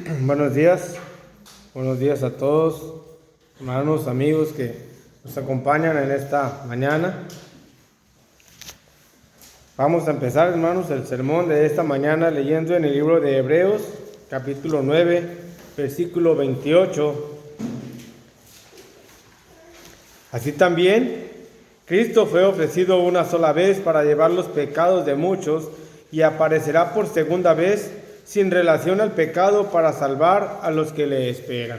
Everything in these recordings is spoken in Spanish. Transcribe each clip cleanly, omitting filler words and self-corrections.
Buenos días a todos, hermanos, amigos que nos acompañan en esta mañana. Vamos a empezar, hermanos, el sermón de esta mañana leyendo en el libro de Hebreos, capítulo 9, versículo 28. Así también, Cristo fue ofrecido una sola vez para llevar los pecados de muchos y aparecerá por segunda vez sin relación al pecado para salvar a los que le esperan.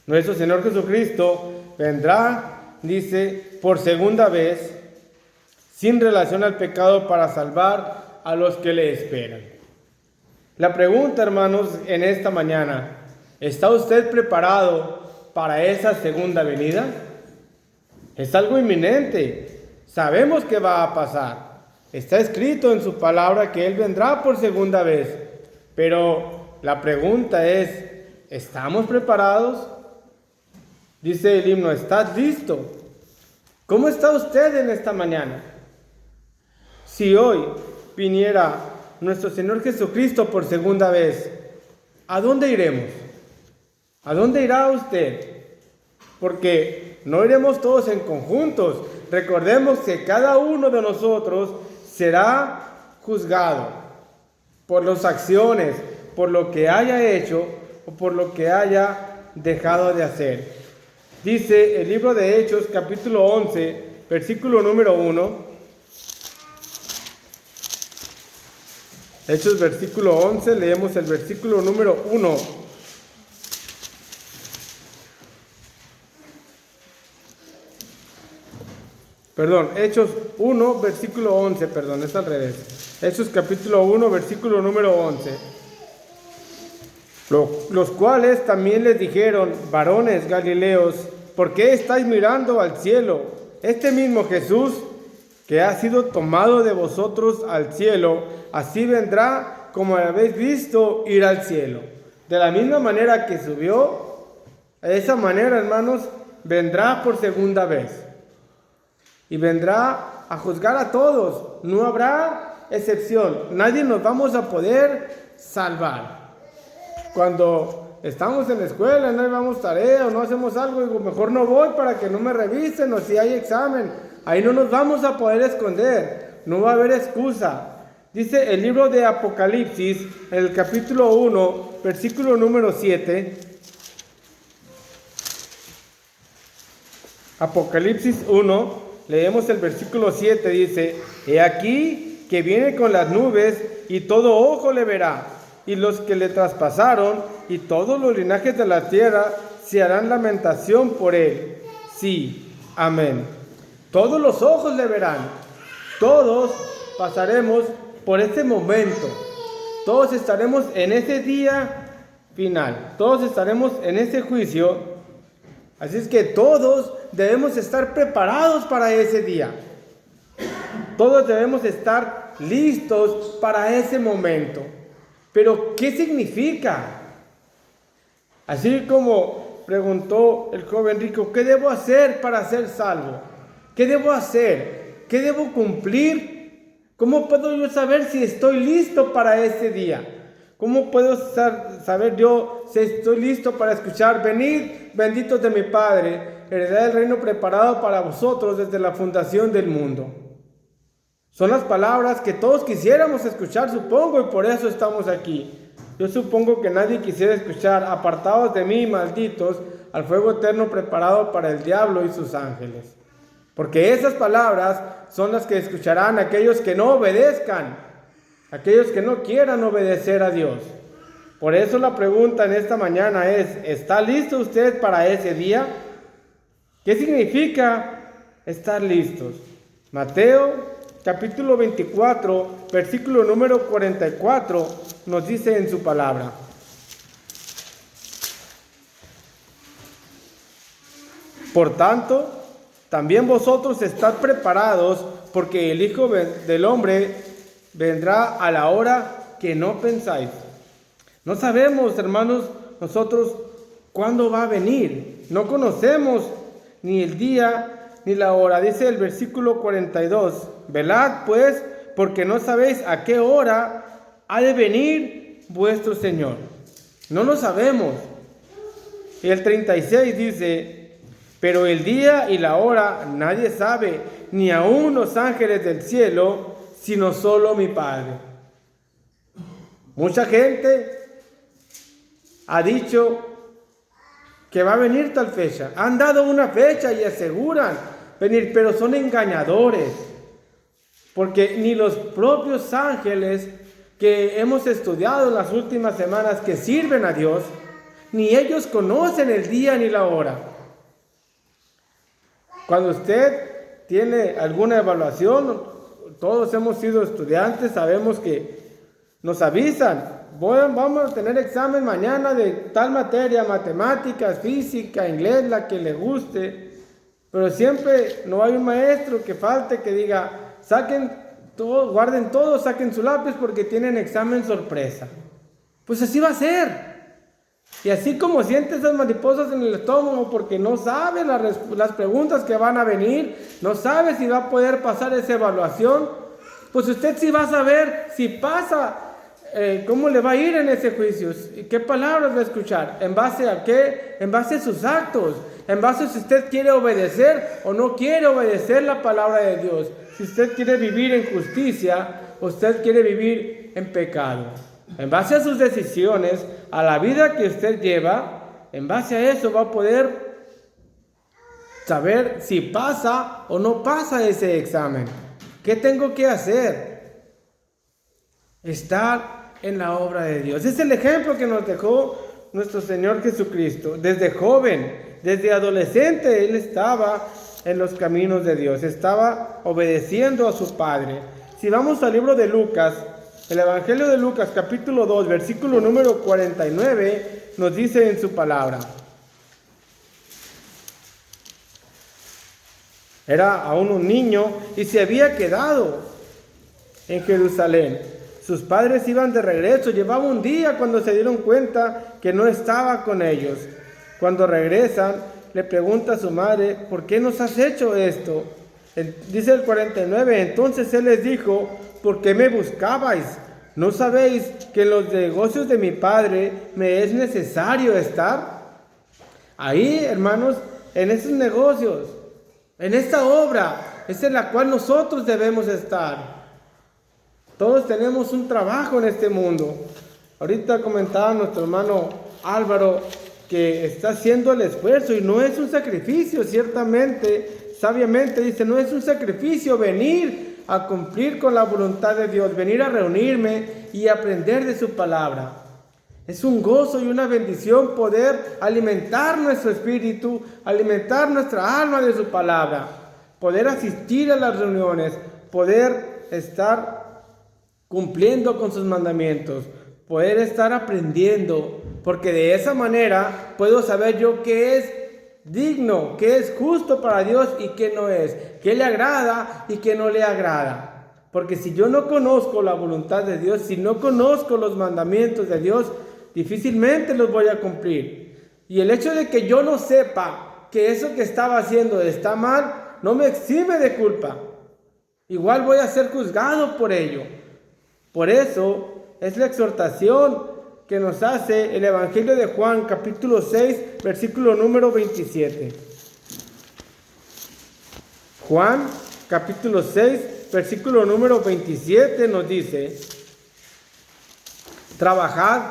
Nuestro Señor Jesucristo vendrá, dice, por segunda vez sin relación al pecado para salvar a los que le esperan. La pregunta, hermanos, en esta mañana, ¿está usted preparado para esa segunda venida? Es algo inminente. Sabemos que va a pasar. Está escrito en su palabra que Él vendrá por segunda vez. Pero la pregunta es, ¿estamos preparados? Dice el himno, ¿estás listo? ¿Cómo está usted en esta mañana? Si hoy viniera nuestro Señor Jesucristo por segunda vez, ¿a dónde iremos? ¿A dónde irá usted? Porque no iremos todos en conjuntos. Recordemos que cada uno de nosotros será juzgado por las acciones, por lo que haya hecho o por lo que haya dejado de hacer. Dice el libro de Hechos, capítulo 11, versículo número 1. Hechos, versículo 11, leemos el versículo número 1. Hechos 1, versículo 11, es al revés. Hechos capítulo 1, versículo número 11. Los cuales también les dijeron, varones galileos, ¿por qué estáis mirando al cielo? Este mismo Jesús, que ha sido tomado de vosotros al cielo, así vendrá como habéis visto ir al cielo. De la misma manera que subió, de esa manera, hermanos, vendrá por segunda vez. Y vendrá a juzgar a todos. No habrá excepción. Nadie nos vamos a poder salvar. Cuando estamos en la escuela, no llevamos tarea o no hacemos algo, digo, mejor no voy para que no me revisen o si hay examen. Ahí no nos vamos a poder esconder. No va a haber excusa. Dice el libro de Apocalipsis, en el capítulo 1, versículo número 7. Apocalipsis 1. Leemos el versículo 7, dice, he aquí que viene con las nubes y todo ojo le verá, y los que le traspasaron y todos los linajes de la tierra se harán lamentación por él. Sí, amén. Todos los ojos le verán, todos pasaremos por ese momento, todos estaremos en ese día final, todos estaremos en ese juicio. Así es que todos debemos estar preparados para ese día. Todos debemos estar listos para ese momento. Pero, ¿qué significa? Así como preguntó el joven rico, ¿qué debo hacer para ser salvo? ¿Qué debo hacer? ¿Qué debo cumplir? ¿Cómo puedo yo saber si estoy listo para ese día? ¿Cómo puedo saber yo si estoy listo para escuchar? Venid, benditos de mi Padre, heredad el reino preparado para vosotros desde la fundación del mundo. Son las palabras que todos quisiéramos escuchar, supongo, y por eso estamos aquí. Yo supongo que nadie quisiera escuchar, apartados de mí, malditos, al fuego eterno preparado para el diablo y sus ángeles. Porque esas palabras son las que escucharán aquellos que no obedezcan, aquellos que no quieran obedecer a Dios. Por eso la pregunta en esta mañana es, ¿está listo usted para ese día? ¿Qué significa estar listos? Mateo capítulo 24, versículo número 44, nos dice en su palabra. Por tanto, también vosotros estad preparados, porque el Hijo del Hombre vendrá a la hora que no pensáis. No sabemos, hermanos, nosotros cuándo va a venir. No conocemos ni el día ni la hora. Dice el versículo 42. Velad pues, porque no sabéis a qué hora ha de venir vuestro Señor. No lo sabemos. Y el 36 dice, pero el día y la hora nadie sabe, ni aun los ángeles del cielo, sino solo mi Padre. Mucha gente ha dicho que va a venir tal fecha. Han dado una fecha y aseguran venir, pero son engañadores. Porque ni los propios ángeles que hemos estudiado en las últimas semanas que sirven a Dios, ni ellos conocen el día ni la hora. Cuando usted tiene alguna evaluación, todos hemos sido estudiantes, sabemos que nos avisan, vamos a tener examen mañana de tal materia, matemáticas, física, inglés, la que le guste, pero siempre no hay un maestro que falte que diga, saquen todo, guarden todo, saquen su lápiz porque tienen examen sorpresa. Pues así va a ser. Y así como siente esas mariposas en el estómago porque no sabe las preguntas que van a venir, no sabe si va a poder pasar esa evaluación, pues usted sí va a saber si pasa, cómo le va a ir en ese juicio, qué palabras va a escuchar, en base a qué, en base a sus actos, en base a si usted quiere obedecer o no quiere obedecer la palabra de Dios, si usted quiere vivir en justicia o usted quiere vivir en pecado. En base a sus decisiones, a la vida que usted lleva, en base a eso va a poder saber si pasa o no pasa ese examen. ¿Qué tengo que hacer? Estar en la obra de Dios. Es el ejemplo que nos dejó nuestro Señor Jesucristo. Desde joven, desde adolescente, Él estaba en los caminos de Dios. Estaba obedeciendo a su Padre. Si vamos al libro de Lucas, el Evangelio de Lucas, capítulo 2, versículo número 49, nos dice en su palabra. Era aún un niño y se había quedado en Jerusalén. Sus padres iban de regreso. Llevaba un día cuando se dieron cuenta que no estaba con ellos. Cuando regresan, le pregunta a su madre, ¿por qué nos has hecho esto? Dice el 49, entonces él les dijo, ¿por qué me buscabais? ¿No sabéis que en los negocios de mi padre me es necesario estar? Ahí, hermanos, en esos negocios, en esta obra, es en la cual nosotros debemos estar. Todos tenemos un trabajo en este mundo. Ahorita comentaba nuestro hermano Álvaro que está haciendo el esfuerzo y no es un sacrificio, ciertamente, sabiamente dice, no es un sacrificio venir a cumplir con la voluntad de Dios, venir a reunirme y aprender de su palabra. Es un gozo y una bendición poder alimentar nuestro espíritu, alimentar nuestra alma de su palabra, poder asistir a las reuniones, poder estar cumpliendo con sus mandamientos, poder estar aprendiendo, porque de esa manera puedo saber yo qué es digno, qué es justo para Dios y qué no es, qué le agrada y qué no le agrada. Porque si yo no conozco la voluntad de Dios, si no conozco los mandamientos de Dios, difícilmente los voy a cumplir. Y el hecho de que yo no sepa que eso que estaba haciendo está mal, no me exime de culpa. Igual voy a ser juzgado por ello. Por eso es la exhortación que nos hace el Evangelio de Juan, capítulo 6, versículo número 27. Juan, capítulo 6, versículo número 27 nos dice, trabajad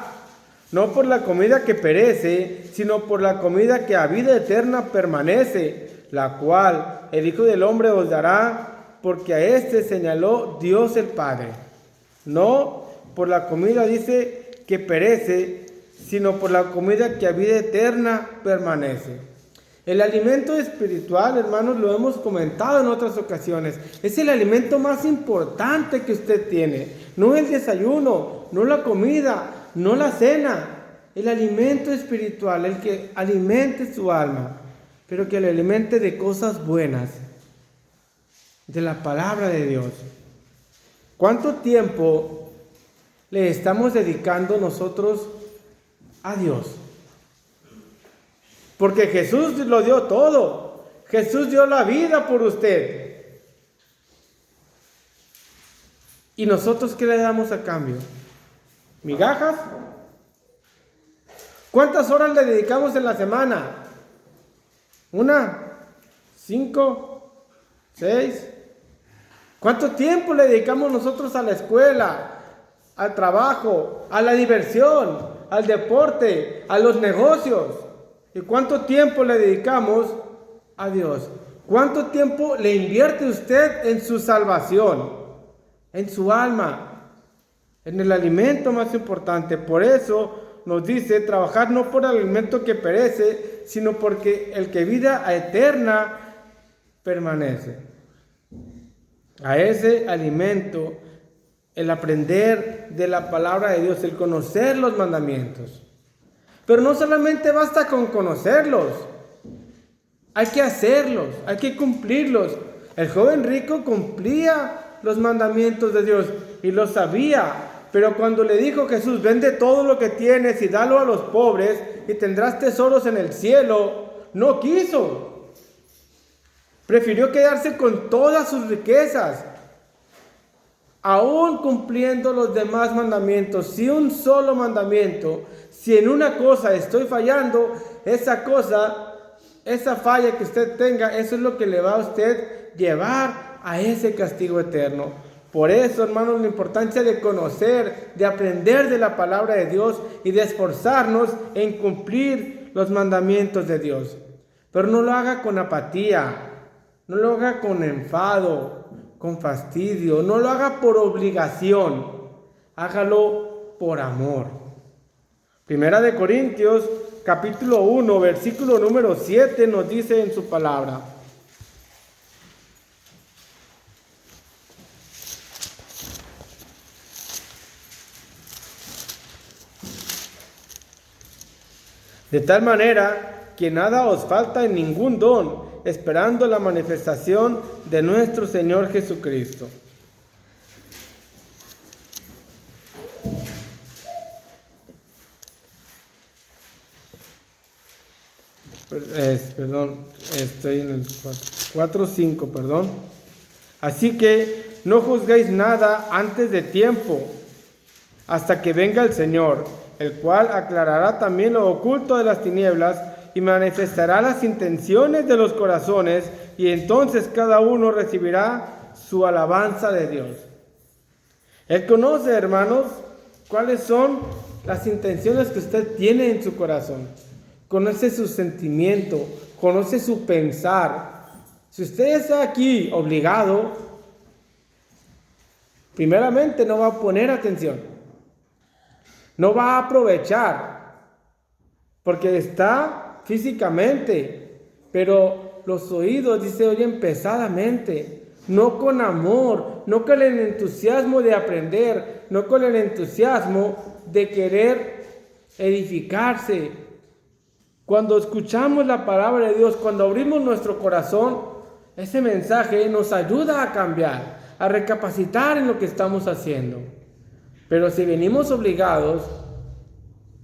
no por la comida que perece, sino por la comida que a vida eterna permanece, la cual el Hijo del Hombre os dará, porque a éste señaló Dios el Padre. No por la comida, dice, que perece, sino por la comida que a vida eterna permanece. El alimento espiritual, hermanos, lo hemos comentado en otras ocasiones, es el alimento más importante que usted tiene. No el desayuno, no la comida, no la cena. El alimento espiritual, el que alimente su alma, pero que le alimente de cosas buenas, de la palabra de Dios. ¿Cuánto tiempo le estamos dedicando nosotros a Dios? Porque Jesús lo dio todo. Jesús dio la vida por usted. ¿Y nosotros qué le damos a cambio? ¿Migajas? ¿Cuántas horas le dedicamos en la semana? ¿1? ¿5? ¿6? ¿Cuánto tiempo le dedicamos nosotros a la escuela, al trabajo, a la diversión, al deporte, a los negocios? ¿Y cuánto tiempo le dedicamos a Dios? ¿Cuánto tiempo le invierte usted en su salvación, en su alma, en el alimento más importante? Por eso nos dice trabajar no por el alimento que perece, sino porque el que vida eterna permanece. A ese alimento, el aprender de la palabra de Dios, el conocer los mandamientos. Pero no solamente basta con conocerlos, hay que hacerlos, hay que cumplirlos. El joven rico cumplía los mandamientos de Dios y los sabía, pero cuando le dijo Jesús, vende todo lo que tienes y dalo a los pobres y tendrás tesoros en el cielo, no quiso. Prefirió quedarse con todas sus riquezas, aún cumpliendo los demás mandamientos. Si un solo mandamiento, si en una cosa estoy fallando, esa falla que usted tenga, eso es lo que le va a usted llevar a ese castigo eterno. Por eso, hermanos, la importancia de conocer, de aprender de la palabra de Dios y de esforzarnos en cumplir los mandamientos de Dios. Pero no lo haga con apatía, no lo haga con enfado, con fastidio, no lo haga por obligación, hágalo por amor. Primera de Corintios, capítulo 1, versículo número 7 nos dice en su palabra: de tal manera que nada os falta en ningún don, esperando la manifestación de nuestro Señor Jesucristo. Estoy en el 4:5, perdón. Así que no juzguéis nada antes de tiempo, hasta que venga el Señor, el cual aclarará también lo oculto de las tinieblas y manifestará las intenciones de los corazones, y entonces cada uno recibirá su alabanza de Dios. Él conoce, hermanos, cuáles son las intenciones que usted tiene en su corazón. Conoce su sentimiento, conoce su pensar. Si usted está aquí obligado, primeramente no va a poner atención, no va a aprovechar, porque está físicamente, pero los oídos, dice, oyen pesadamente, no con amor, no con el entusiasmo de aprender, no con el entusiasmo de querer edificarse. Cuando escuchamos la palabra de Dios, cuando abrimos nuestro corazón, ese mensaje nos ayuda a cambiar, a recapacitar en lo que estamos haciendo. Pero si venimos obligados,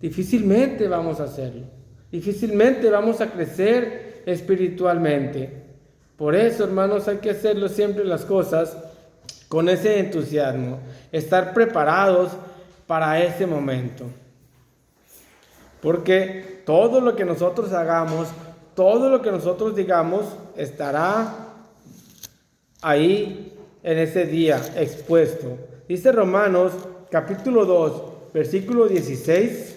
difícilmente vamos a hacerlo. Difícilmente vamos a crecer espiritualmente. Por eso, hermanos, hay que hacerlo siempre las cosas con ese entusiasmo. Estar preparados para ese momento. Porque todo lo que nosotros hagamos, todo lo que nosotros digamos, estará ahí en ese día expuesto. Dice Romanos capítulo 2, versículo 16.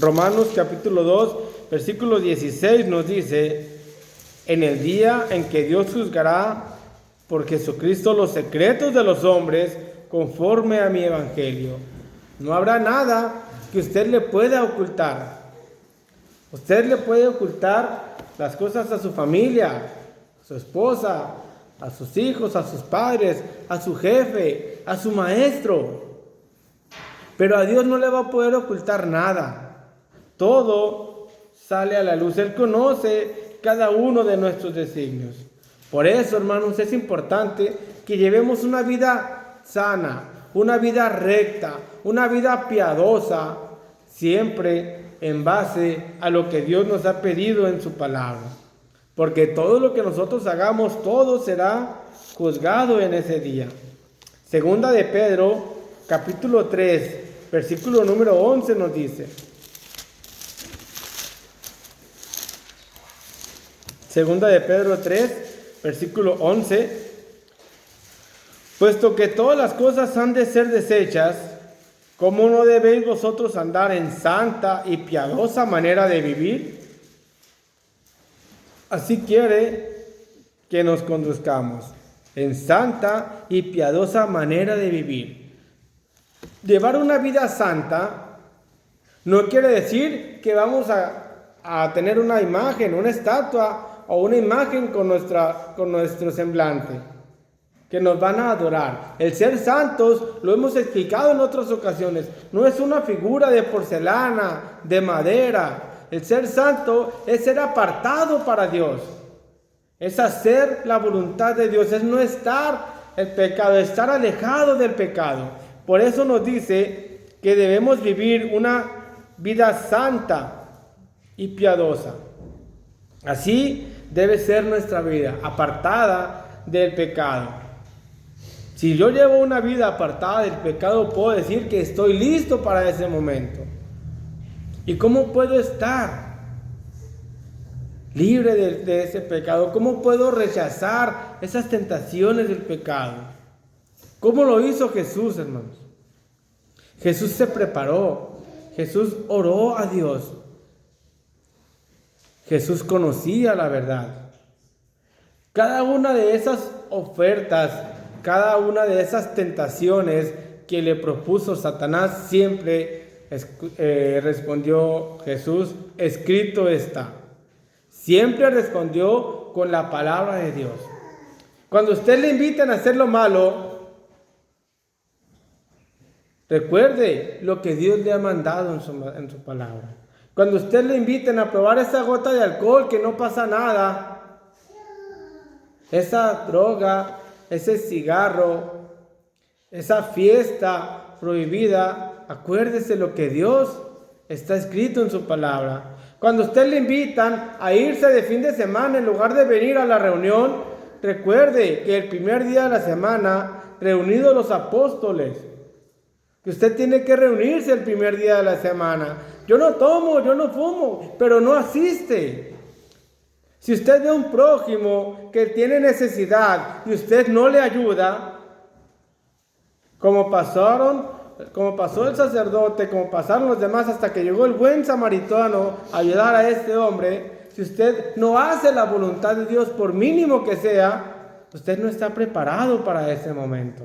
Romanos capítulo 2, versículo 16 nos dice: en el día en que Dios juzgará por Jesucristo los secretos de los hombres, conforme a mi evangelio. No habrá nada que usted le pueda ocultar. Usted le puede ocultar las cosas a su familia, a su esposa, a sus hijos, a sus padres, a su jefe, a su maestro. Pero a Dios no le va a poder ocultar nada. Todo sale a la luz. Él conoce cada uno de nuestros designios. Por eso, hermanos, es importante que llevemos una vida sana, una vida recta, una vida piadosa, siempre en base a lo que Dios nos ha pedido en su palabra. Porque todo lo que nosotros hagamos, todo será juzgado en ese día. Segunda de Pedro, capítulo 3, versículo número 11 nos dice. Segunda de Pedro 3, versículo 11. Puesto que todas las cosas han de ser deshechas, ¿cómo no debéis vosotros andar en santa y piadosa manera de vivir? Así quiere que nos conduzcamos, en santa y piadosa manera de vivir. Llevar una vida santa no quiere decir que vamos a tener una imagen, una estatua o una imagen con nuestro semblante, que nos van a adorar. El ser santos, lo hemos explicado en otras ocasiones, no es una figura de porcelana, de madera. El ser santo es ser apartado para Dios, es hacer la voluntad de Dios, es no estar el pecado, estar alejado del pecado. Por eso nos dice que debemos vivir una vida santa y piadosa. Así debe ser nuestra vida, apartada del pecado. Si yo llevo una vida apartada del pecado, puedo decir que estoy listo para ese momento. ¿Y cómo puedo estar libre de ese pecado? ¿Cómo puedo rechazar esas tentaciones del pecado? ¿Cómo lo hizo Jesús, hermanos? Jesús se preparó. Jesús oró a Dios. Jesús conocía la verdad. Cada una de esas ofertas, cada una de esas tentaciones que le propuso Satanás, siempre respondió Jesús, escrito está. Siempre respondió con la palabra de Dios. Cuando usted le invitan a hacer lo malo, recuerde lo que Dios le ha mandado en su palabra. Cuando usted le inviten a probar esa gota de alcohol, que no pasa nada, esa droga, ese cigarro, esa fiesta prohibida, acuérdese lo que Dios está escrito en su palabra. Cuando usted le invitan a irse de fin de semana en lugar de venir a la reunión, recuerde que el primer día de la semana, reunidos los apóstoles, que usted tiene que reunirse el primer día de la semana. Yo no tomo, yo no fumo, pero no asiste. Si usted ve a un prójimo que tiene necesidad y usted no le ayuda, como pasó el sacerdote, como pasaron los demás hasta que llegó el buen samaritano a ayudar a este hombre, si usted no hace la voluntad de Dios, por mínimo que sea, usted no está preparado para ese momento.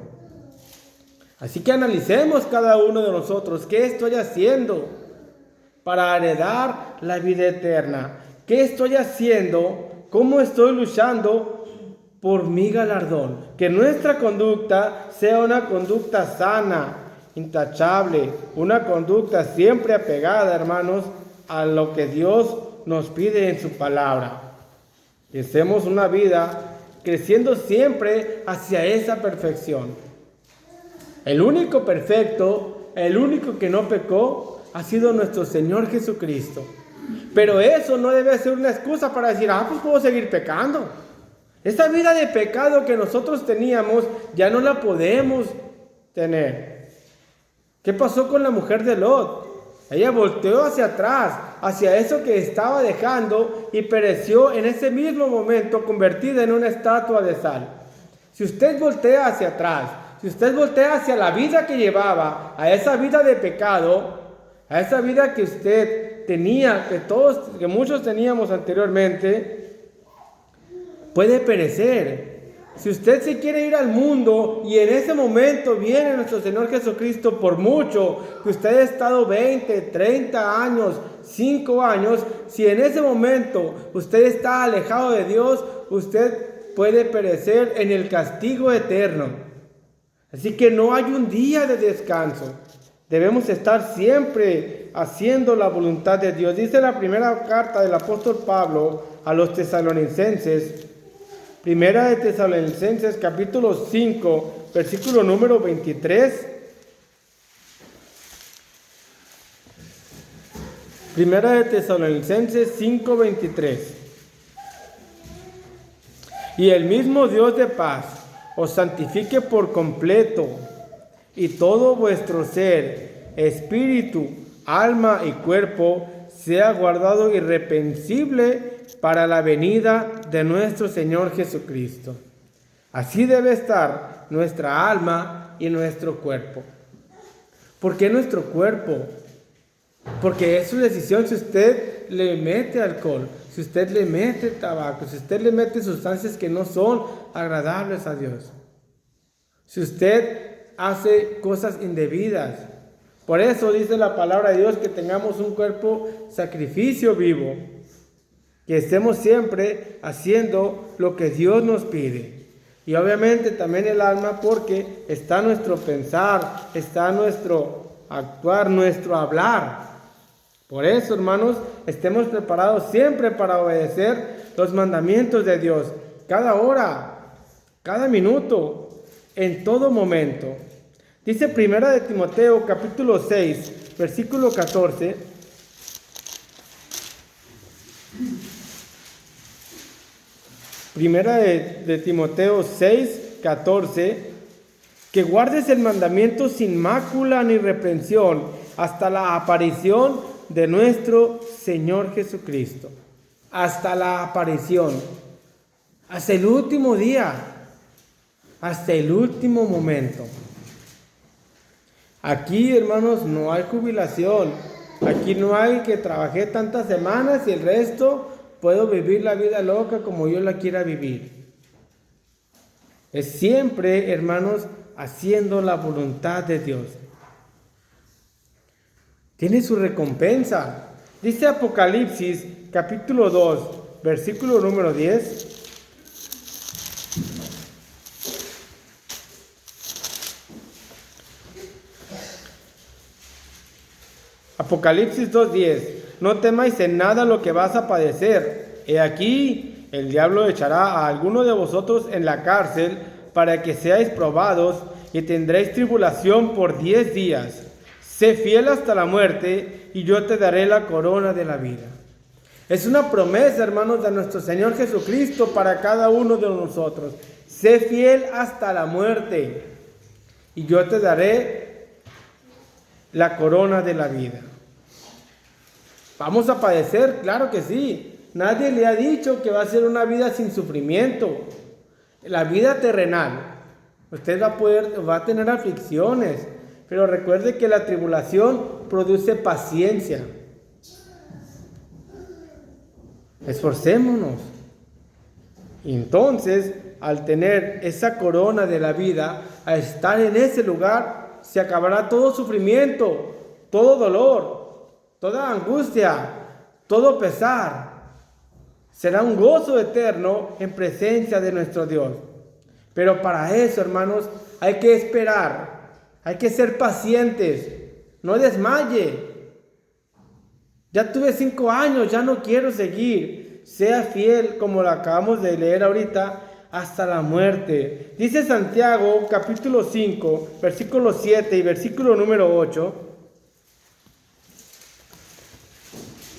Así que analicemos cada uno de nosotros, ¿qué estoy haciendo para heredar la vida eterna? ¿Qué estoy haciendo? ¿Cómo estoy luchando por mi galardón? Que nuestra conducta sea una conducta sana, intachable, una conducta siempre apegada, hermanos, a lo que Dios nos pide en su palabra. Que hacemos una vida creciendo siempre hacia esa perfección. El único perfecto, el único que no pecó, ha sido nuestro Señor Jesucristo. Pero eso no debe ser una excusa para decir, pues puedo seguir pecando. Esa vida de pecado que nosotros teníamos, ya no la podemos tener. ¿Qué pasó con la mujer de Lot? Ella volteó hacia atrás, hacia eso que estaba dejando, y pereció en ese mismo momento, convertida en una estatua de sal. Si usted voltea hacia atrás, si usted voltea hacia la vida que llevaba, a esa vida de pecado, a esa vida que usted tenía, que muchos teníamos anteriormente, puede perecer. Si usted se quiere ir al mundo y en ese momento viene nuestro Señor Jesucristo, por mucho que usted haya estado 20, 30 años, 5 años, si en ese momento usted está alejado de Dios, usted puede perecer en el castigo eterno. Así que no hay un día de descanso. Debemos estar siempre haciendo la voluntad de Dios. Dice la primera carta del apóstol Pablo a los tesalonicenses, primera de Tesalonicenses capítulo 5, versículo número 23. Primera de Tesalonicenses 5, 23. Y el mismo Dios de paz os santifique por completo, y todo vuestro ser, espíritu, alma y cuerpo, sea guardado irreprensible para la venida de nuestro Señor Jesucristo. Así debe estar nuestra alma y nuestro cuerpo. ¿Por qué nuestro cuerpo? Porque es su decisión si usted le mete alcohol, si usted le mete tabaco, si usted le mete sustancias que no son agradables a Dios. Si usted hace cosas indebidas. Por eso dice la palabra de Dios que tengamos un cuerpo sacrificio vivo. Que estemos siempre haciendo lo que Dios nos pide. Y obviamente también el alma, porque está nuestro pensar, está nuestro actuar, nuestro hablar. Por eso, hermanos, estemos preparados siempre para obedecer los mandamientos de Dios. Cada hora, cada minuto, en todo momento. Dice Primera de Timoteo, capítulo 6, versículo 14. Primera de Timoteo 6, 14. Que guardes el mandamiento sin mácula ni reprensión hasta la aparición de nuestro Señor Jesucristo. Hasta la aparición. Hasta el último día. Hasta el último momento. Aquí, hermanos, no hay jubilación. Aquí no hay que trabajé tantas semanas y el resto puedo vivir la vida loca como yo la quiera vivir. Es siempre, hermanos, haciendo la voluntad de Dios. Tiene su recompensa. Dice Apocalipsis, capítulo 2, versículo número 10. Apocalipsis 2:10. No temáis en nada lo que vas a padecer. He aquí, el diablo echará a alguno de vosotros en la cárcel para que seáis probados y tendréis tribulación por 10 días. Sé fiel hasta la muerte y yo te daré la corona de la vida. Es una promesa, hermanos, de nuestro Señor Jesucristo para cada uno de nosotros. Sé fiel hasta la muerte y yo te daré la corona de la vida. ¿Vamos a padecer? Claro que sí. Nadie le ha dicho que va a ser una vida sin sufrimiento. La vida terrenal. Usted va a tener aflicciones. Pero recuerde que la tribulación produce paciencia. Esforcémonos. Entonces, al tener esa corona de la vida, al estar en ese lugar, se acabará todo sufrimiento, todo dolor, toda angustia, todo pesar. Será un gozo eterno en presencia de nuestro Dios. Pero para eso, hermanos, hay que esperar. Hay que ser pacientes. No desmaye. Ya tuve 5 años, ya no quiero seguir. Sea fiel, como lo acabamos de leer ahorita, hasta la muerte. Dice Santiago, capítulo 5, versículo 7 y versículo número 8.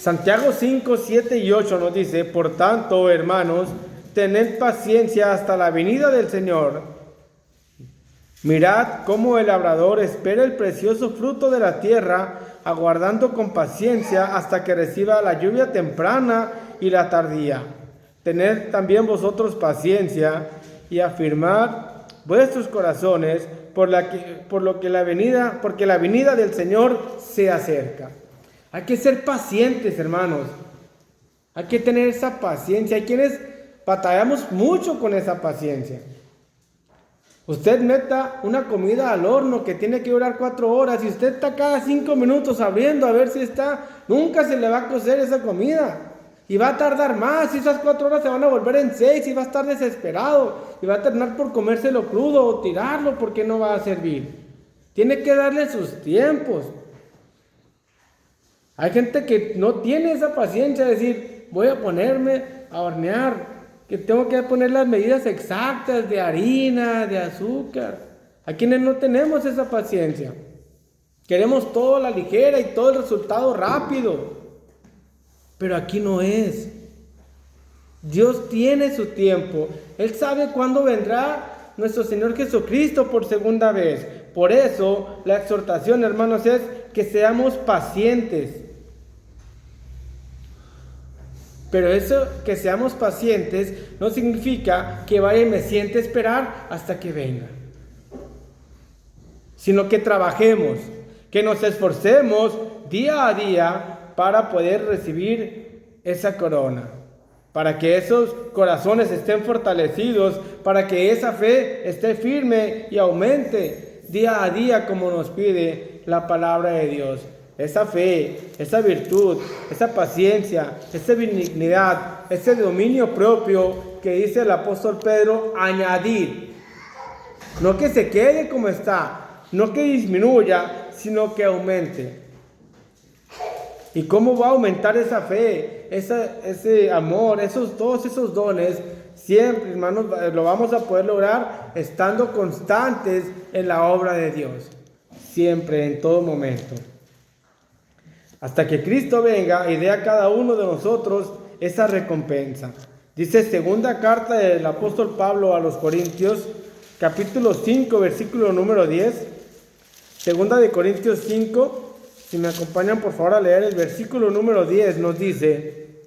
Santiago 5, 7 y 8 nos dice: por tanto, hermanos, tened paciencia hasta la venida del Señor. Mirad cómo el labrador espera el precioso fruto de la tierra, aguardando con paciencia hasta que reciba la lluvia temprana y la tardía. Tened también vosotros paciencia y afirmad vuestros corazones, porque la venida del Señor se acerca. Hay que ser pacientes, hermanos. Hay que tener esa paciencia. Hay quienes batallamos mucho con esa paciencia. Usted meta una comida al horno que tiene que durar 4 horas y usted está cada 5 minutos abriendo a ver si está. Nunca se le va a cocer esa comida. Y va a tardar más. Y esas 4 horas se van a volver en 6 y va a estar desesperado. Y va a terminar por comérselo crudo o tirarlo porque no va a servir. Tiene que darle sus tiempos. Hay gente que no tiene esa paciencia de decir, voy a ponerme a hornear, que tengo que poner las medidas exactas de harina, de azúcar. Hay quienes no tenemos esa paciencia. Queremos todo a la ligera y todo el resultado rápido. Pero aquí no es. Dios tiene su tiempo. Él sabe cuándo vendrá nuestro Señor Jesucristo por segunda vez. Por eso la exhortación, hermanos, es que seamos pacientes. Pero eso, que seamos pacientes, no significa que vaya y me siente a esperar hasta que venga, sino que trabajemos, que nos esforcemos día a día para poder recibir esa corona, para que esos corazones estén fortalecidos, para que esa fe esté firme y aumente día a día como nos pide la palabra de Dios. Esa fe, esa virtud, esa paciencia, esa benignidad, ese dominio propio que dice el apóstol Pedro, añadir. No que se quede como está, no que disminuya, sino que aumente. ¿Y cómo va a aumentar esa fe, ese amor, todos esos dones? Siempre, hermanos, lo vamos a poder lograr estando constantes en la obra de Dios. Siempre, en todo momento. Hasta que Cristo venga y dé a cada uno de nosotros esa recompensa. Dice segunda carta del apóstol Pablo a los Corintios, capítulo 5, versículo número 10. Segunda de Corintios 5, si me acompañan por favor a leer el versículo número 10, nos dice: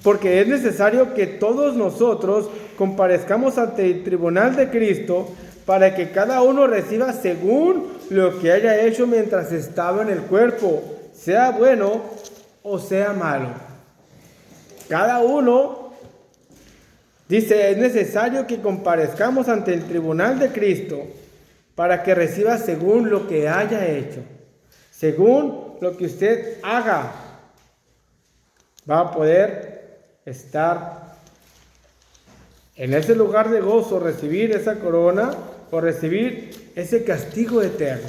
porque es necesario que todos nosotros comparezcamos ante el tribunal de Cristo, para que cada uno reciba según lo que haya hecho mientras estaba en el cuerpo, sea bueno o sea malo. Cada uno, dice, es necesario que comparezcamos ante el tribunal de Cristo para que reciba según lo que haya hecho. Según lo que usted haga, va a poder estar en ese lugar de gozo, recibir esa corona o recibir ese castigo eterno.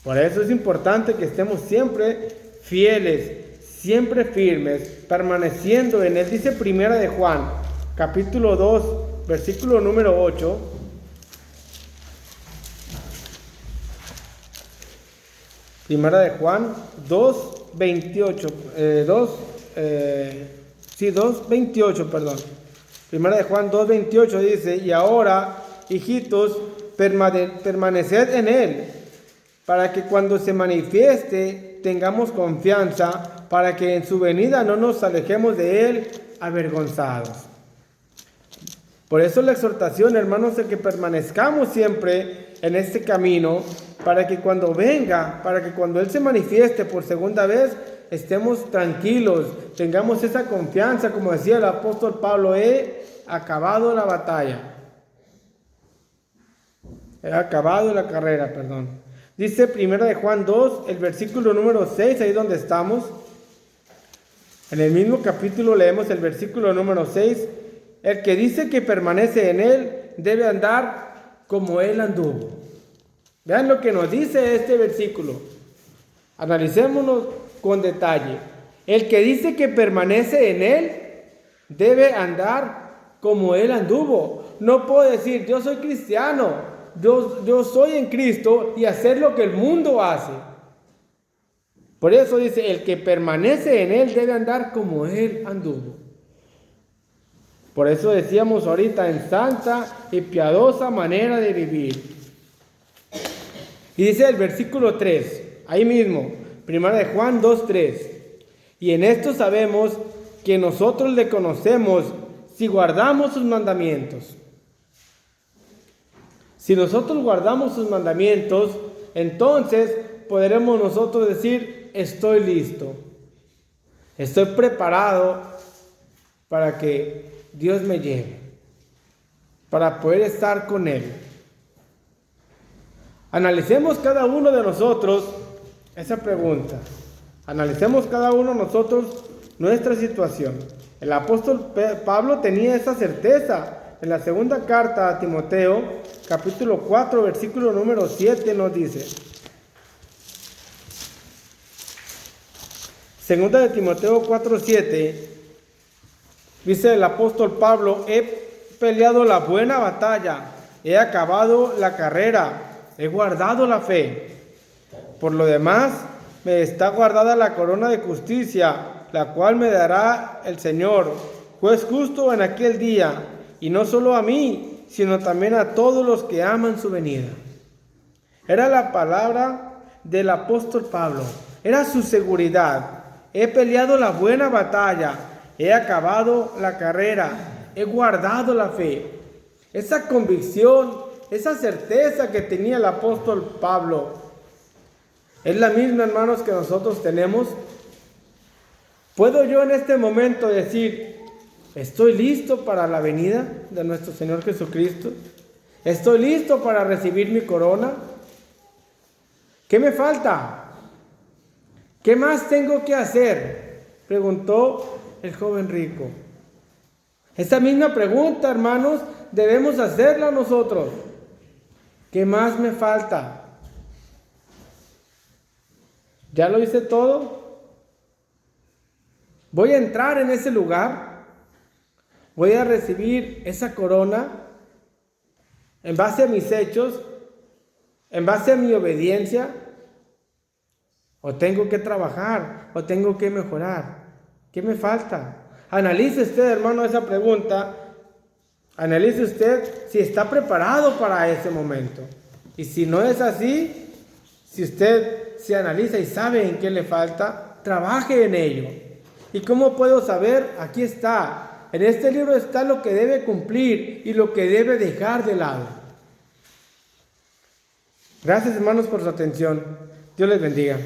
Por eso es importante que estemos siempre fieles, siempre firmes, permaneciendo en él. Dice Primera de Juan, capítulo 2, versículo número 8. Primera de Juan 2, 28. 2:28, perdón. Primera de Juan 2:28 dice: y ahora, hijitos, permaneced en él, para que cuando se manifieste tengamos confianza, para que en su venida no nos alejemos de él avergonzados. Por eso la exhortación, hermanos, de que permanezcamos siempre en este camino, para que cuando venga, para que cuando él se manifieste por segunda vez, estemos tranquilos, tengamos esa confianza, como decía el apóstol Pablo: he acabado la batalla, he acabado la carrera, perdón. Dice Primera de Juan 2, el versículo número 6, ahí donde estamos. En el mismo capítulo leemos el versículo número 6. El que dice que permanece en él debe andar como él anduvo. Vean lo que nos dice este versículo. Analicémonos con detalle. El que dice que permanece en él debe andar como él anduvo. No puedo decir, yo soy cristiano, yo soy en Cristo, y hacer lo que el mundo hace. Por eso dice, el que permanece en él debe andar como él anduvo. Por eso decíamos ahorita, en santa y piadosa manera de vivir. Y dice el versículo 3, ahí mismo, Primera de Juan 2:3. Y en esto sabemos que nosotros le conocemos si guardamos sus mandamientos. Si nosotros guardamos sus mandamientos, entonces podremos nosotros decir: estoy listo, estoy preparado para que Dios me lleve, para poder estar con él. Analicemos cada uno de nosotros esa pregunta. Analicemos cada uno de nosotros nuestra situación. El apóstol Pablo tenía esa certeza. En la segunda carta a Timoteo, capítulo 4, versículo número 7 nos dice: segunda de Timoteo 4:7, dice el apóstol Pablo: he peleado la buena batalla, he acabado la carrera, he guardado la fe. Por lo demás, me está guardada la corona de justicia, la cual me dará el Señor, juez justo en aquel día, y no solo a mí, sino también a todos los que aman su venida. Era la palabra del apóstol Pablo, era su seguridad. He peleado la buena batalla, he acabado la carrera, he guardado la fe. Esa convicción, esa certeza que tenía el apóstol Pablo, es la misma, hermanos, que nosotros tenemos. ¿Puedo yo en este momento decir, estoy listo para la venida de nuestro Señor Jesucristo? ¿Estoy listo para recibir mi corona? ¿Qué me falta? ¿Qué más tengo que hacer?, preguntó el joven rico. Esta misma pregunta, hermanos, debemos hacerla nosotros. ¿Qué más me falta? ¿Ya lo hice todo? ¿Voy a entrar en ese lugar? ¿Voy a recibir esa corona en base a mis hechos? ¿En base a mi obediencia? ¿O tengo que trabajar? ¿O tengo que mejorar? ¿Qué me falta? Analice usted, hermano, esa pregunta. Analice usted si está preparado para ese momento. Y si no es así, si usted se analiza y sabe en qué le falta, trabaje en ello. ¿Y cómo puedo saber? Aquí está. En este libro está lo que debe cumplir y lo que debe dejar de lado. Gracias, hermanos, por su atención. Dios les bendiga.